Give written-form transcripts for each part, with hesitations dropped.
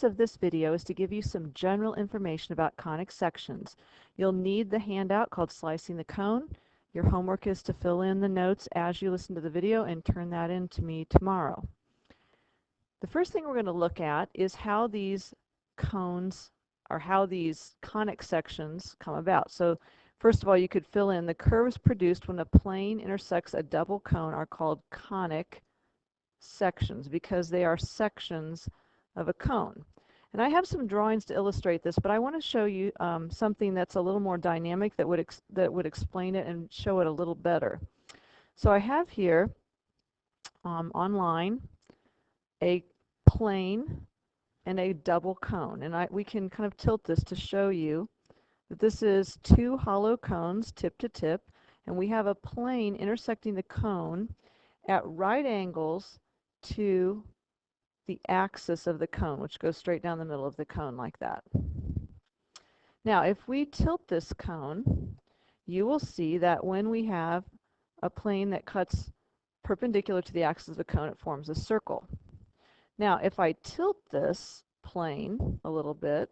purpose of this video is to give you some general information about conic sections. You'll need the handout called Slicing the Cone. Your homework is to fill in the notes as you listen to the video and turn that in to me tomorrow. The first thing we're going to look at is how these cones, or how these conic sections come about. So first of all, you could fill in the curves produced when a plane intersects a double cone are called conic sections because they are sections of a cone. And I have some drawings to illustrate this, but I want to show you something that's a little more dynamic that would explain it and show it a little better. So I have here online a plane and a double cone, and we can kind of tilt this to show you that this is two hollow cones tip to tip, and we have a plane intersecting the cone at right angles to the axis of the cone, which goes straight down the middle of the cone like that. Now, if we tilt this cone, you will see that when we have a plane that cuts perpendicular to the axis of the cone, it forms a circle. Now, if I tilt this plane a little bit,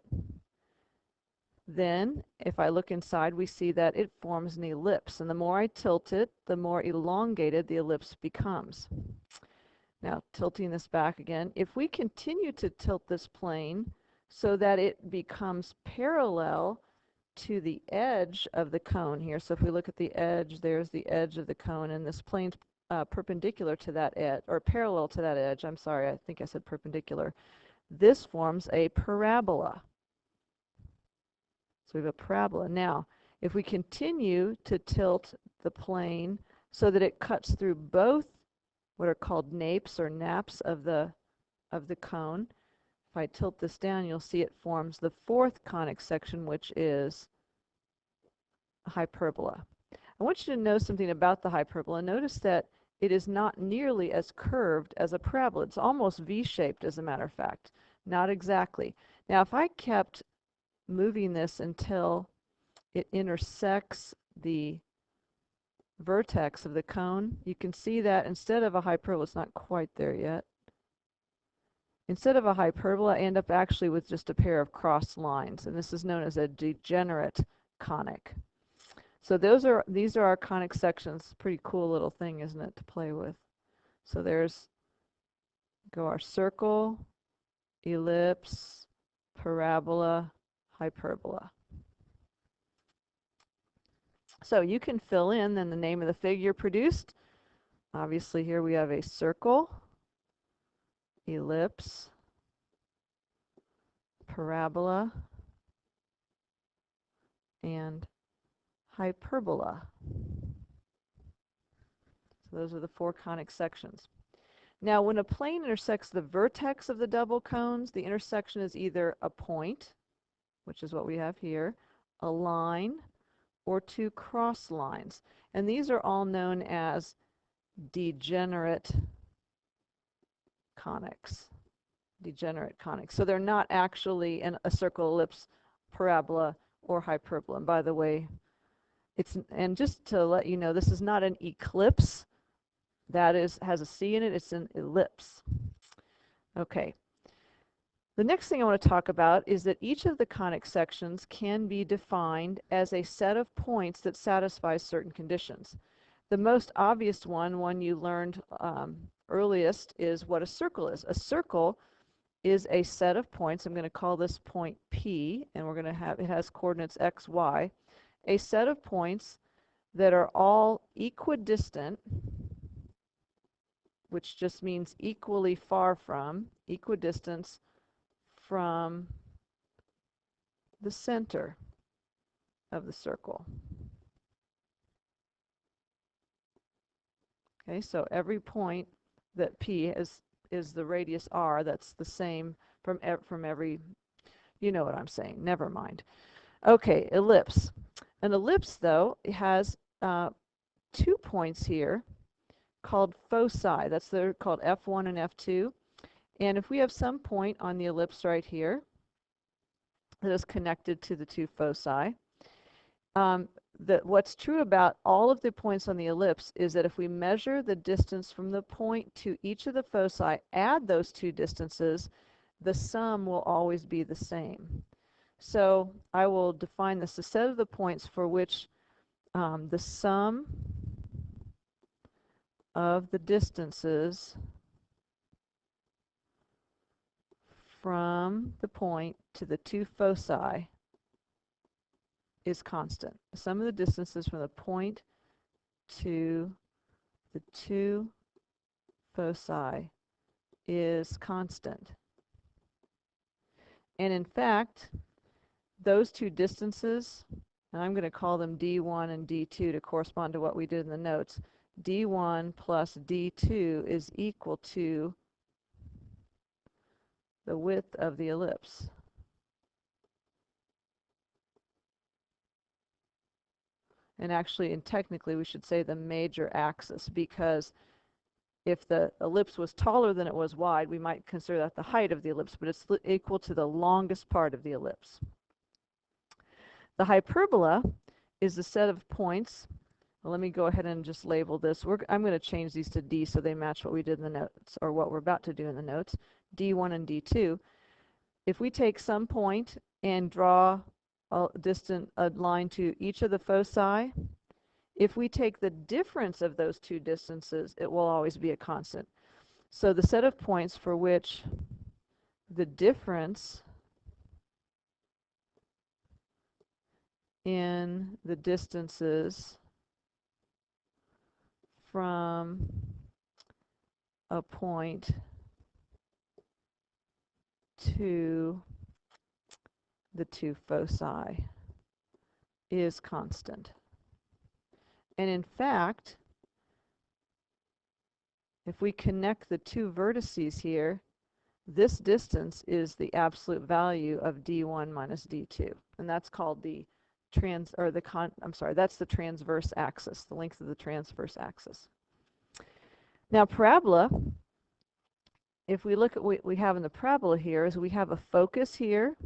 then if I look inside, we see that it forms an ellipse. And the more I tilt it, the more elongated the ellipse becomes. Now, tilting this back again, if we continue to tilt this plane so that it becomes parallel to the edge of the cone here, so if we look at the edge, there's the edge of the cone, and this plane's perpendicular to that edge, or parallel to that edge, I'm sorry, I think I said perpendicular, this forms a parabola. So we have a parabola. Now, if we continue to tilt the plane so that it cuts through both what are called napes or naps of the cone, if I tilt this down, you'll see it forms the fourth conic section, which is a hyperbola. I want you to know something about the hyperbola. Notice that it is not nearly as curved as a parabola. It's almost V-shaped, as a matter of fact. Not exactly. Now, if I kept moving this until it intersects the vertex of the cone, you can see that instead of a hyperbola, it's not quite there yet. Instead of a hyperbola, I end up actually with just a pair of crossed lines, and this is known as a degenerate conic. So these are our conic sections. Pretty cool little thing, isn't it, to play with? So there's our circle, ellipse, parabola, hyperbola. So you can fill in then the name of the figure produced. Obviously here we have a circle, ellipse, parabola, and hyperbola. So those are the four conic sections. Now, when a plane intersects the vertex of the double cones, the intersection is either a point, which is what we have here, a line, or two cross lines. And these are all known as degenerate conics. Degenerate conics. So they're not actually a circle, ellipse, parabola, or hyperbola. And by the way, and just to let you know, this is not an eclipse. That has a C in it. It's an ellipse. Okay. The next thing I want to talk about is that each of the conic sections can be defined as a set of points that satisfies certain conditions. The most obvious one you learned earliest, is what a circle is. A circle is a set of points. I'm going to call this point P, and we're going to have, it has coordinates x, y. A set of points that are all equidistant, which just means equally far from, equidistance from the center of the circle. Okay, so every point that P is the radius r, that's the same from every, you know what I'm saying, never mind. Okay, ellipse. An ellipse, though, has 2 points here called foci. They're called F1 and F2. And if we have some point on the ellipse right here that is connected to the two foci, what's true about all of the points on the ellipse is that if we measure the distance from the point to each of the foci, add those two distances, the sum will always be the same. So I will define this, the set of the points for which the sum of the distances from the point to the two foci is constant. The sum of the distances from the point to the two foci is constant. And in fact, those two distances, and I'm going to call them D1 and D2 to correspond to what we did in the notes, D1 plus D2 is equal to the width of the ellipse. And actually, and technically, we should say the major axis, because if the ellipse was taller than it was wide, we might consider that the height of the ellipse, but it's equal to the longest part of the ellipse. The hyperbola is the set of points. Well, let me go ahead and just label this. I'm going to change these to D so they match what we did in the notes, or what we're about to do in the notes, D1 and D2. If we take some point and draw a line to each of the foci, if we take the difference of those two distances, it will always be a constant. So the set of points for which the difference in the distances from a point to the two foci is constant. And in fact, if we connect the two vertices here, this distance is the absolute value of D1 minus D2. And that's called the that's the transverse axis, the length of the transverse axis. Now, parabola, if we look at what we have in the parabola here, is we have a focus here,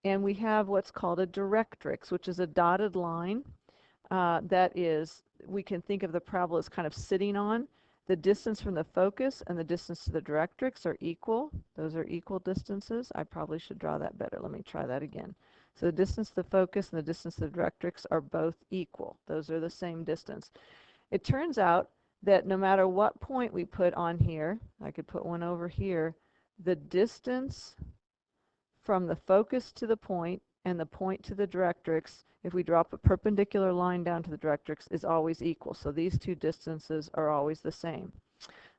and we have what's called a directrix, which is a dotted line that is, we can think of the parabola as kind of sitting on. The distance from the focus and the distance to the directrix are equal. Those are equal distances. I probably should draw that better. Let me try that again. So the distance to the focus and the distance to the directrix are both equal. Those are the same distance. It turns out that no matter what point we put on here, I could put one over here, the distance from the focus to the point and the point to the directrix, if we drop a perpendicular line down to the directrix, is always equal. So these two distances are always the same.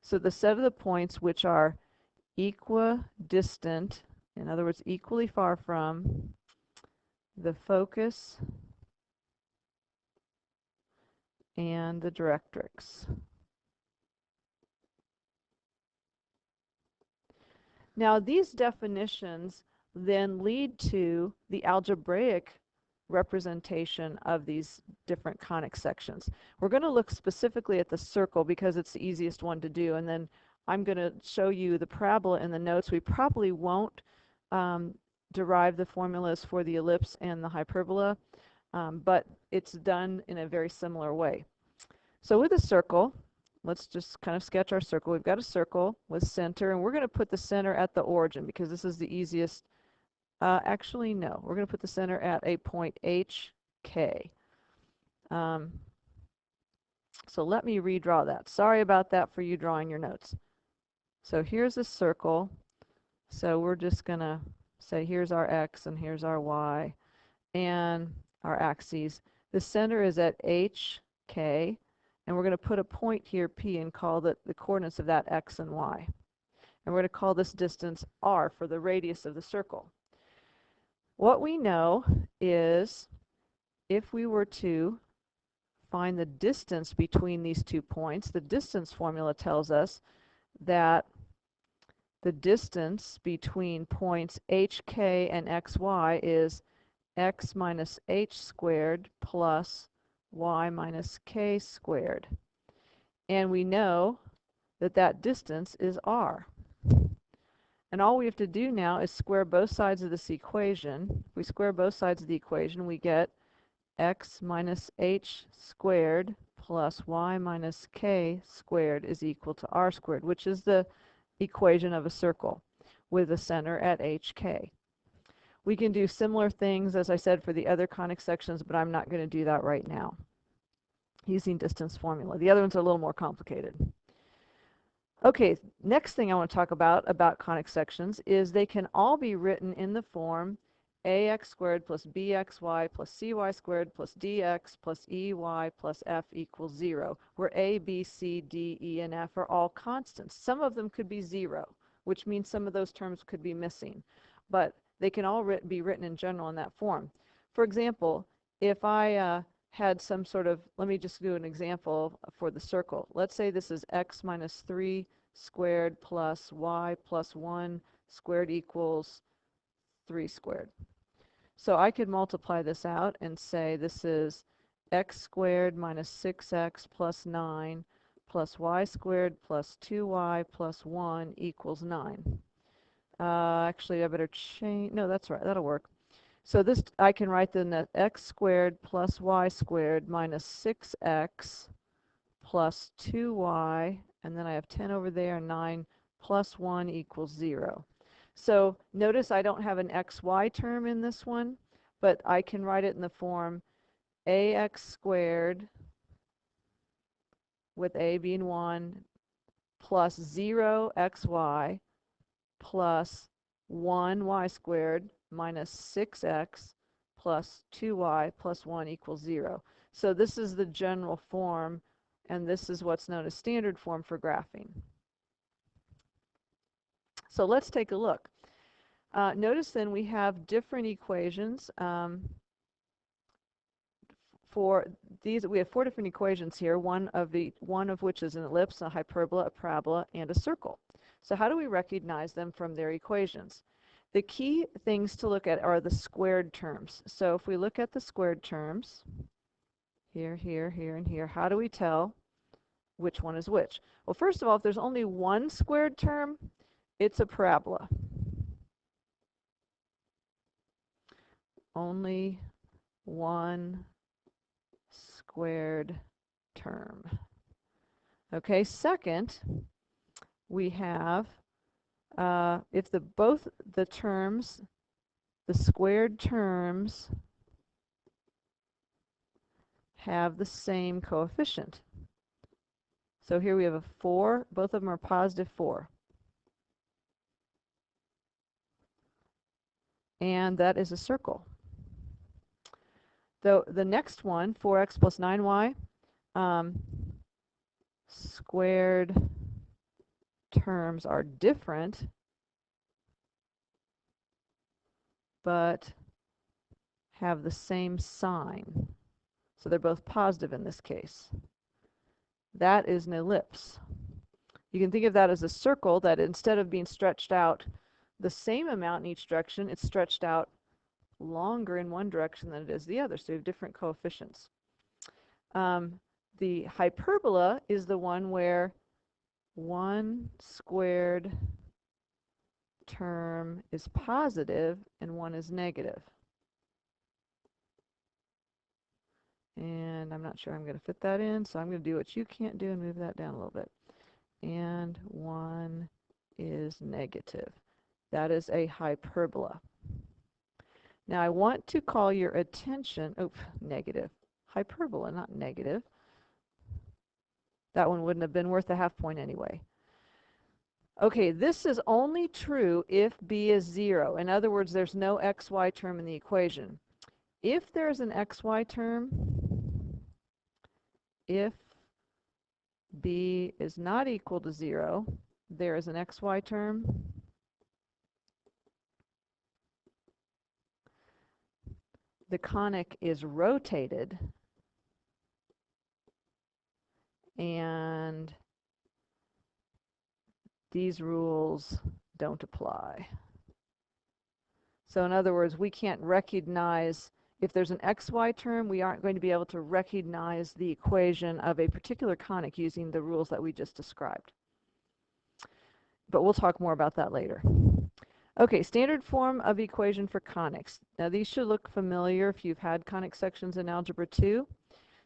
So the set of the points which are equidistant, in other words, equally far from the focus and the directrix. Now, these definitions then lead to the algebraic representation of these different conic sections. We're going to look specifically at the circle because it's the easiest one to do, and then I'm going to show you the parabola in the notes. We probably won't derive the formulas for the ellipse and the hyperbola, but it's done in a very similar way. So with a circle, let's just kind of sketch our circle. We've got a circle with center, and we're going to put the center at the origin because this is the easiest. Actually, no. We're going to put the center at a point HK. So let me redraw that. Sorry about that for you drawing your notes. So here's a circle. So we're just going to say here's our X and here's our Y and our axes. The center is at HK, and we're going to put a point here, P, and call the coordinates of that X and Y. And we're going to call this distance R for the radius of the circle. What we know is if we were to find the distance between these 2 points, the distance formula tells us that the distance between points HK and XY is X minus H squared plus Y minus K squared. And we know that that distance is R. And all we have to do now is square both sides of this equation. If we square both sides of the equation, we get X minus H squared plus Y minus K squared is equal to R squared, which is the equation of a circle. with a center at HK. We can do similar things, as I said, for the other conic sections, but I'm not going to do that right now using distance formula. The other ones are a little more complicated. Okay, next thing I want to talk about conic sections is they can all be written in the form ax squared plus bxy plus cy squared plus dx plus ey plus f equals 0, where a, b, c, d, e, and f are all constants. Some of them could be 0, which means some of those terms could be missing, but they can all be written in general in that form. For example, if I had some sort of, let me just do an example for the circle. Let's say this is x minus 3 squared plus y plus 1 squared equals 3 squared. So I could multiply this out and say this is x squared minus 6x plus 9 plus y squared plus 2y plus 1 equals 9. Actually, I better change. No, that's right. That'll work. So this, I can write then that x squared plus y squared minus 6x plus 2y, and then I have 10 over there, 9 plus 1 equals 0. So notice I don't have an xy term in this one, but I can write it in the form ax squared with a being 1 plus 0xy plus 1y squared minus 6x plus 2y plus 1 equals 0. So this is the general form, and this is what's known as standard form for graphing. So let's take a look. Notice then we have different equations for these. We have 4 different equations here, one of which is an ellipse, a hyperbola, a parabola, and a circle. So how do we recognize them from their equations? The key things to look at are the squared terms. So if we look at the squared terms, here, here, here, and here, how do we tell which one is which? Well, first of all, if there's only one squared term, it's a parabola. Only one squared term. Okay, second, we have if both the terms, the squared terms, have the same coefficient. So here we have a 4, both of them are positive 4. And that is a circle. Though the next one, 4x plus 9y, squared terms are different, but have the same sign. So they're both positive in this case. That is an ellipse. You can think of that as a circle that instead of being stretched out the same amount in each direction, it's stretched out longer in one direction than it is the other. So you have different coefficients. The hyperbola is the one where one squared term is positive and one is negative. And I'm not sure I'm going to fit that in, so I'm going to do what you can't do and move that down a little bit. And one is negative. That is a hyperbola. Now I want to call your attention, negative. Hyperbola, not negative. That one wouldn't have been worth a half point anyway. Okay, this is only true if b is 0. In other words, there's no xy term in the equation. If there's an xy term, if b is not equal to 0, there is an xy term. The conic is rotated, and these rules don't apply. So in other words, we can't recognize, if there's an xy term, we aren't going to be able to recognize the equation of a particular conic using the rules that we just described. But we'll talk more about that later. Okay, standard form of equation for conics. Now these should look familiar if you've had conic sections in Algebra 2.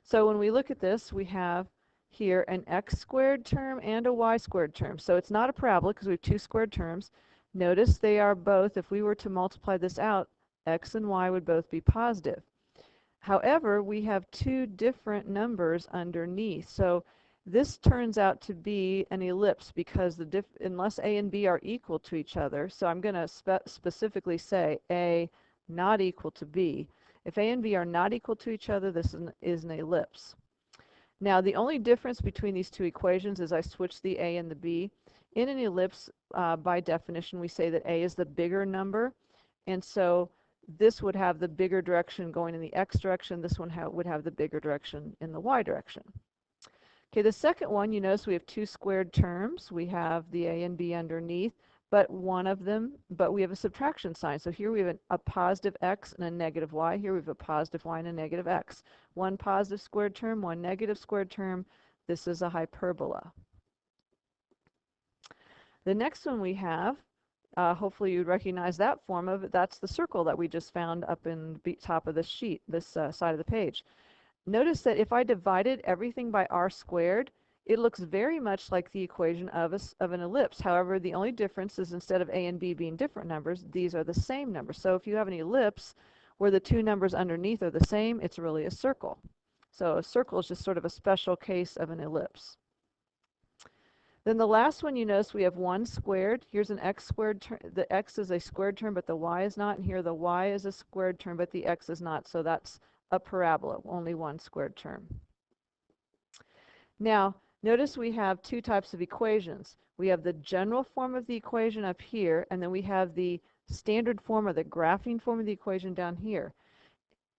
So when we look at this, we have here an x squared term and a y squared term. So it's not a parabola because we have 2 squared terms. Notice they are both, if we were to multiply this out, x and y would both be positive. However, we have two different numbers underneath. So this turns out to be an ellipse because unless a and b are equal to each other, so I'm going to specifically say a not equal to b. If a and b are not equal to each other, this is an ellipse. Now, the only difference between these two equations is I switch the a and the b. In an ellipse, by definition, we say that a is the bigger number, and so this would have the bigger direction going in the x direction. This one would have the bigger direction in the y direction. Okay, the second one, you notice we have two squared terms. We have the a and b underneath, but we have a subtraction sign. So here we have a positive x and a negative y. Here we have a positive y and a negative x. One positive squared term, one negative squared term. This is a hyperbola. The next one we have, hopefully you recognize that form of it. That's the circle that we just found up in the top of the sheet, this side of the page. Notice that if I divided everything by r squared, it looks very much like the equation of an ellipse. However, the only difference is instead of a and b being different numbers, these are the same numbers. So if you have an ellipse where the two numbers underneath are the same, it's really a circle. So a circle is just sort of a special case of an ellipse. Then the last one, you notice we have 1 squared. Here's an x squared term. The x is a squared term, but the y is not. And here the y is a squared term, but the x is not. So that's a parabola, only one squared term. Now, notice we have two types of equations. We have the general form of the equation up here, and then we have the standard form or the graphing form of the equation down here.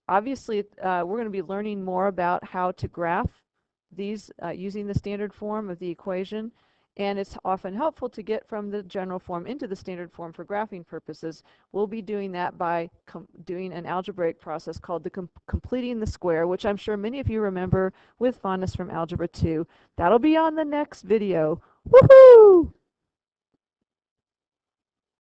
Obviously, we're going to be learning more about how to graph these using the standard form of the equation. And it's often helpful to get from the general form into the standard form for graphing purposes. We'll be doing that by doing an algebraic process called the completing the square, which I'm sure many of you remember with fondness from Algebra 2. That'll be on the next video. Woohoo!